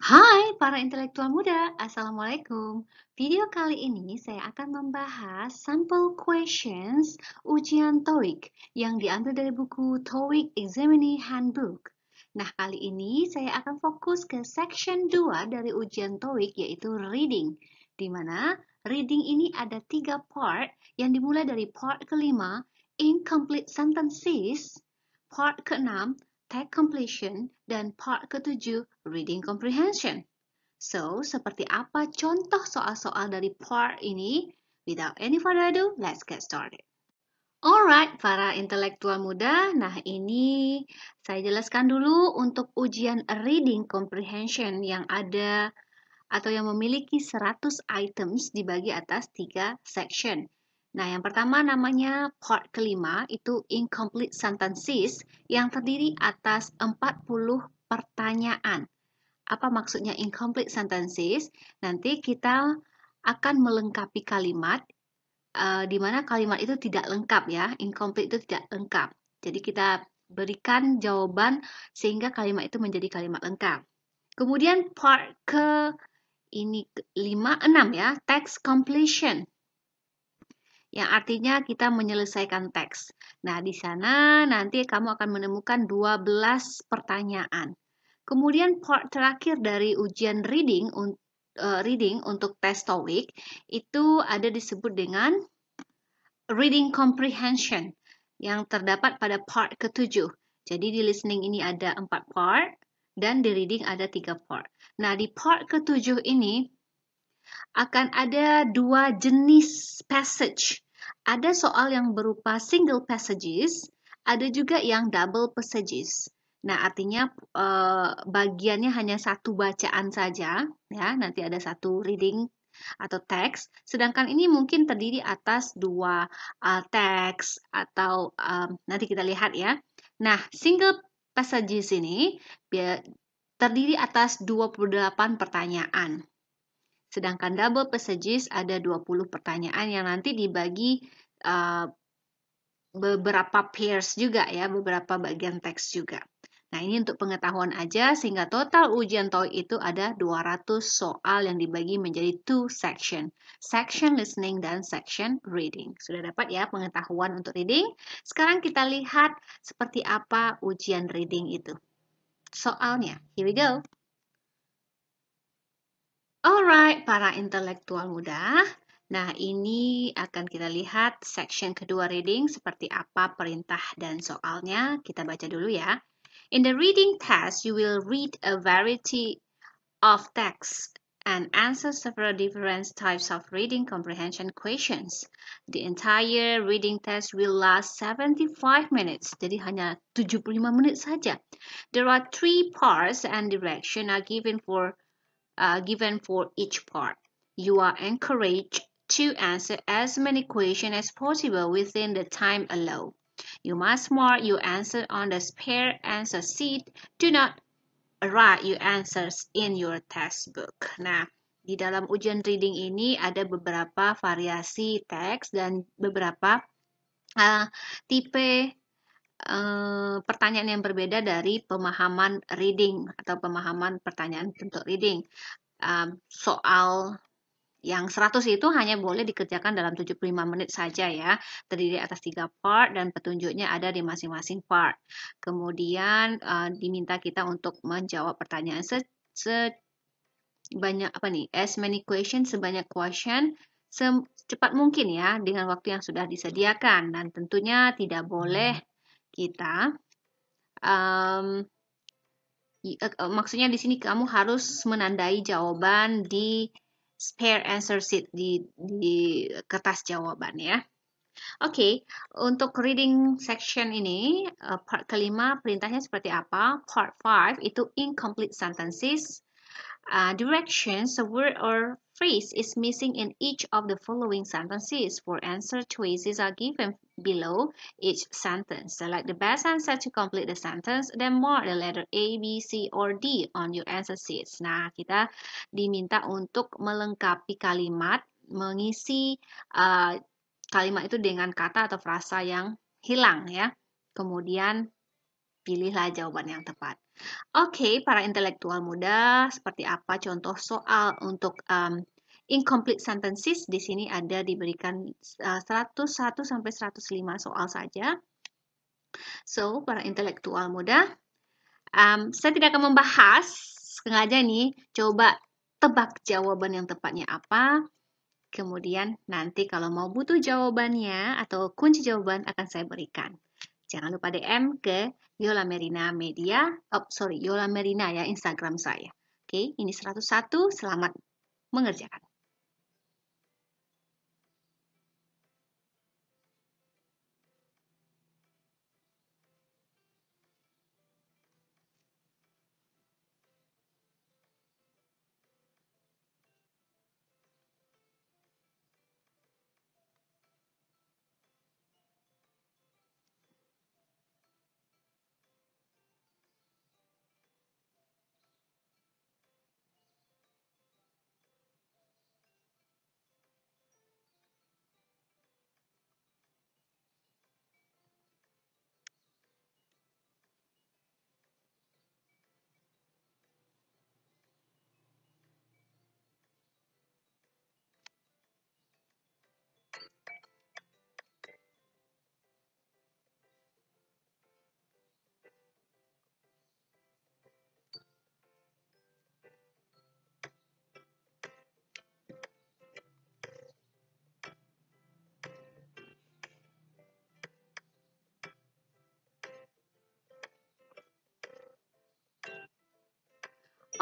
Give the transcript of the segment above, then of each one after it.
Hai para intelektual muda, Assalamualaikum. Video kali ini saya akan membahas sampel questions ujian TOEIC yang diambil dari buku TOEIC Examinee Handbook. Nah, kali ini saya akan fokus ke section 2 dari ujian TOEIC yaitu reading, di mana reading ini ada 3 part yang dimulai dari part kelima, incomplete sentences, part keenam, text completion, dan part ketujuh, reading comprehension. So, seperti apa contoh soal-soal dari part ini? Without any further ado, let's get started. Alright, para intelektual muda, nah ini saya jelaskan dulu untuk ujian reading comprehension yang ada atau yang memiliki 100 items dibagi atas 3 section. Nah, yang pertama namanya part kelima, itu incomplete sentences yang terdiri atas 40 pertanyaan. Apa maksudnya incomplete sentences? Nanti kita akan melengkapi kalimat, di mana kalimat itu tidak lengkap ya, incomplete itu tidak lengkap. Jadi kita berikan jawaban sehingga kalimat itu menjadi kalimat lengkap. Kemudian part ke ini 5, 6 ya, text completion. Yang artinya kita menyelesaikan teks. Nah, di sana nanti kamu akan menemukan 12 pertanyaan. Kemudian part terakhir dari ujian reading untuk tes TOEIC itu ada disebut dengan reading comprehension yang terdapat pada part ke-7. Jadi di listening ini ada 4 part dan di reading ada 3 part. Nah, di part ke-7 ini akan ada 2 jenis passage. Ada soal yang berupa single passages, ada juga yang double passages. Nah, artinya bagiannya hanya satu bacaan saja, ya. Nanti ada satu reading atau teks, sedangkan ini mungkin terdiri atas 2 teks atau nanti kita lihat ya. Nah, single passages ini terdiri atas 28 pertanyaan. Sedangkan double passages ada 20 pertanyaan yang nanti dibagi beberapa pairs juga ya, beberapa bagian teks juga. Nah, ini untuk pengetahuan aja sehingga total ujian TOEIC itu ada 200 soal yang dibagi menjadi 2 section. Section listening dan section reading. Sudah dapat ya pengetahuan untuk reading? Sekarang kita lihat seperti apa ujian reading itu. Soalnya, here we go. Alright, para intelektual muda. Nah, ini akan kita lihat section kedua reading seperti apa perintah dan soalnya. Kita baca dulu ya. In the reading test, you will read a variety of texts and answer several different types of reading comprehension questions. The entire reading test will last 75 minutes. Jadi hanya 75 menit saja. There are 3 parts and direction are given for each part. You are encouraged to answer as many questions as possible within the time allowed. You must mark your answer on the spare answer sheet. Do not write your answers in your textbook. Nah, di dalam ujian reading ini ada beberapa variasi teks dan beberapa tipe pertanyaan yang berbeda dari pemahaman reading atau pemahaman pertanyaan untuk reading. Soal yang 100 itu hanya boleh dikerjakan dalam 75 menit saja ya. Terdiri atas 3 part dan petunjuknya ada di masing-masing part. Kemudian diminta kita untuk menjawab pertanyaan sebanyak as many questions, sebanyak question secepat mungkin ya dengan waktu yang sudah disediakan, dan tentunya tidak boleh kita maksudnya di sini kamu harus menandai jawaban di spare answer sheet di kertas jawaban ya. Oke, untuk reading section ini part kelima perintahnya seperti apa? Part 5 itu incomplete sentences. Directions, a word or phrase is missing in each of the following sentences. For answer choices are given below each sentence. Select the best answer to complete the sentence, then mark the letter A, B, C, or D on your answer sheets. Nah, kita diminta untuk melengkapi kalimat, mengisi kalimat itu dengan kata atau frasa yang hilang ya. Kemudian pilihlah jawaban yang tepat. Oke, para intelektual muda, seperti apa contoh soal untuk incomplete sentences? Di sini ada diberikan 101 sampai 105 soal saja. So, para intelektual muda, saya tidak akan membahas, sengaja nih, coba tebak jawaban yang tepatnya apa. Kemudian nanti kalau mau butuh jawabannya atau kunci jawaban akan saya berikan. Jangan lupa DM ke Yola Merina Media, Yola Merina ya Instagram saya. Oke, ini 101, selamat mengerjakan.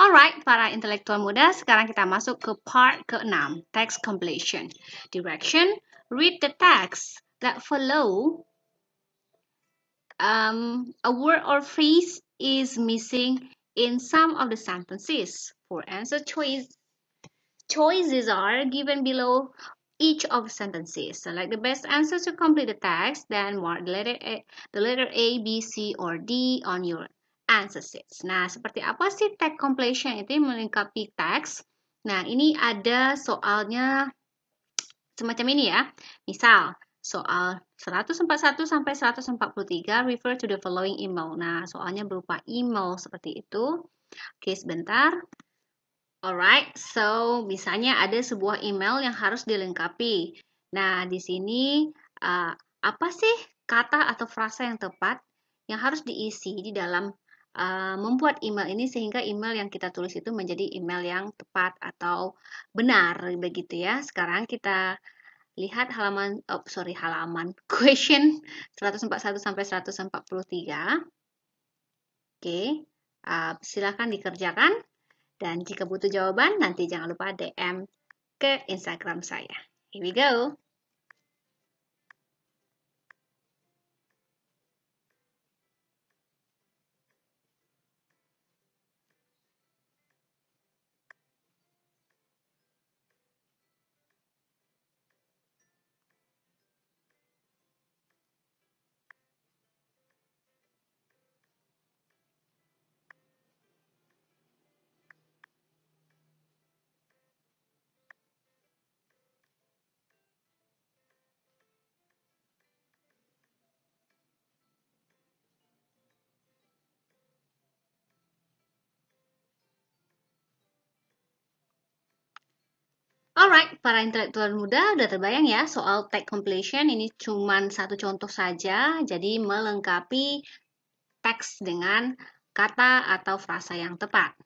Alright, para intelektual muda, sekarang kita masuk ke part ke-6, text completion. Direction, read the text that follow. A word or phrase is missing in some of the sentences. For answer choices are given below each of the sentences. Select the best answer to complete the text, then mark the letter A, B, C, or D on your answer sheets. Nah, seperti apa sih text completion itu melengkapi teks? Nah, ini ada soalnya semacam ini ya. Misal, soal 141 sampai 143 refer to the following email. Nah, soalnya berupa email seperti itu. Oke, sebentar. Alright, so misalnya ada sebuah email yang harus dilengkapi. Nah, di sini apa sih kata atau frasa yang tepat yang harus diisi di dalam membuat email ini sehingga email yang kita tulis itu menjadi email yang tepat atau benar begitu ya. Sekarang kita lihat halaman question 141 sampai 143. Oke, silakan dikerjakan. Dan jika butuh jawaban, nanti jangan lupa DM ke Instagram saya. Here we go. Alright, para intelektual muda udah terbayang ya soal text completion ini cuma satu contoh saja, jadi melengkapi teks dengan kata atau frasa yang tepat.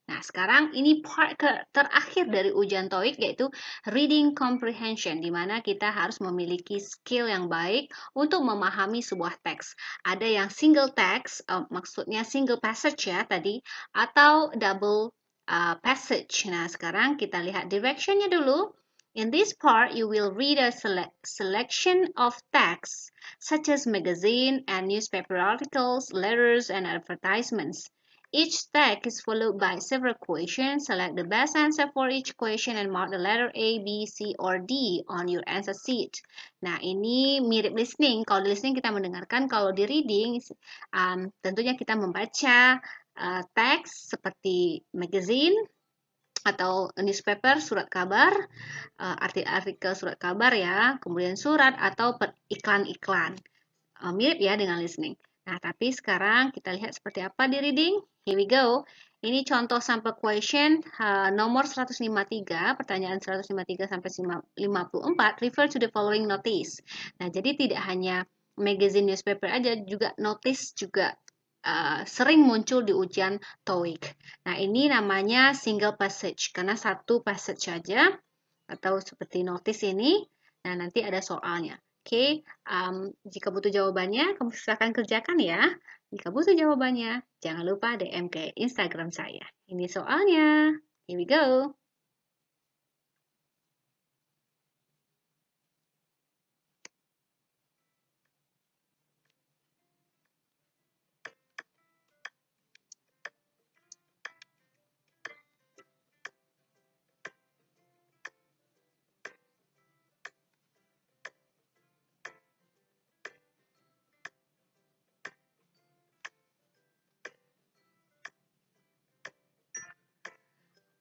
Nah, sekarang ini part terakhir dari ujian TOEIC yaitu reading comprehension, di mana kita harus memiliki skill yang baik untuk memahami sebuah teks. Ada yang single text, maksudnya single passage ya tadi, atau double passage. Nah, sekarang kita lihat directionnya dulu. In this part, you will read a selection of texts, such as magazine and newspaper articles, letters, and advertisements. Each text is followed by several questions. Select the best answer for each question and mark the letter A, B, C, or D on your answer sheet. Nah, ini mirip listening. Kalau di listening kita mendengarkan, kalau di reading tentunya kita membaca teks seperti magazine atau newspaper, surat kabar, artikel surat kabar ya, kemudian surat atau iklan-iklan. Mirip ya dengan listening. Nah, tapi sekarang kita lihat seperti apa di reading. Here we go. Ini contoh sample question nomor 153, pertanyaan 153 sampai 54, refer to the following notice. Nah, jadi tidak hanya magazine newspaper aja, juga notice juga sering muncul di ujian TOEIC. Nah, ini namanya single passage, karena satu passage saja, atau seperti notice ini. Nah, nanti ada soalnya. Oke, jika butuh jawabannya, kamu silakan kerjakan ya. Jika butuh jawabannya, jangan lupa DM ke Instagram saya. Ini soalnya. Here we go.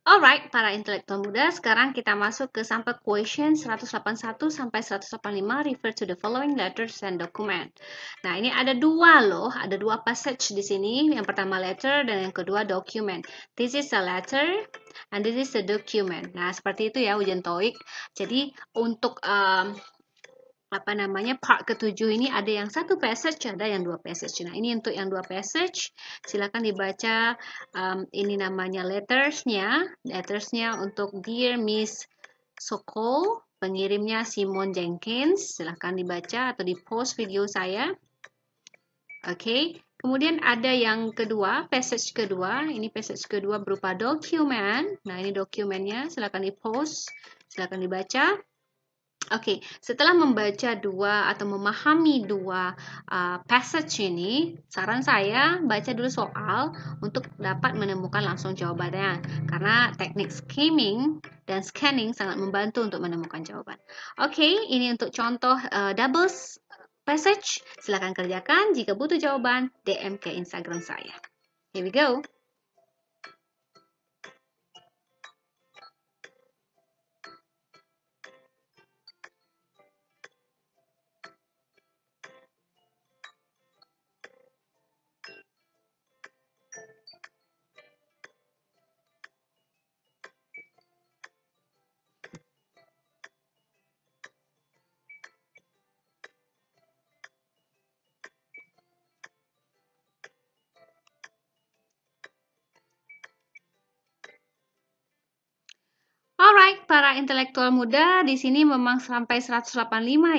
Alright, para intelektual muda, sekarang kita masuk ke sample question 181 sampai 185, refer to the following letters and document. Nah, ini ada dua loh, ada dua passage di sini. Yang pertama letter dan yang kedua document. This is a letter and this is a document. Nah, seperti itu ya ujian TOEIC. Jadi, untuk part ketujuh ini ada yang satu passage, ada yang dua passage. Nah, ini untuk yang dua passage, silakan dibaca. Ini namanya lettersnya untuk Dear Miss Sokol, pengirimnya Simon Jenkins. Silakan dibaca atau di post video saya. Oke, kemudian ada yang kedua, passage kedua. Ini passage kedua berupa dokumen. Nah, ini dokumennya, silakan di post, silakan dibaca. Oke, setelah membaca dua atau memahami dua passage ini, saran saya baca dulu soal untuk dapat menemukan langsung jawabannya. Karena teknik skimming dan scanning sangat membantu untuk menemukan jawaban. Oke, ini untuk contoh double passage. Silakan kerjakan. Jika butuh jawaban, DM ke Instagram saya. Here we go. Alright, para intelektual muda, di sini memang sampai 185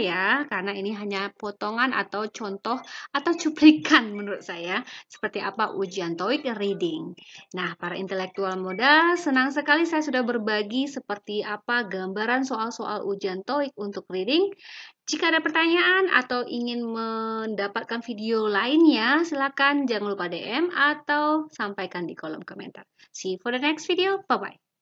ya, karena ini hanya potongan atau contoh atau cuplikan menurut saya, seperti apa ujian TOEIC reading. Nah, para intelektual muda, senang sekali saya sudah berbagi seperti apa gambaran soal-soal ujian TOEIC untuk reading. Jika ada pertanyaan atau ingin mendapatkan video lainnya, silakan jangan lupa DM atau sampaikan di kolom komentar. See you for the next video. Bye-bye.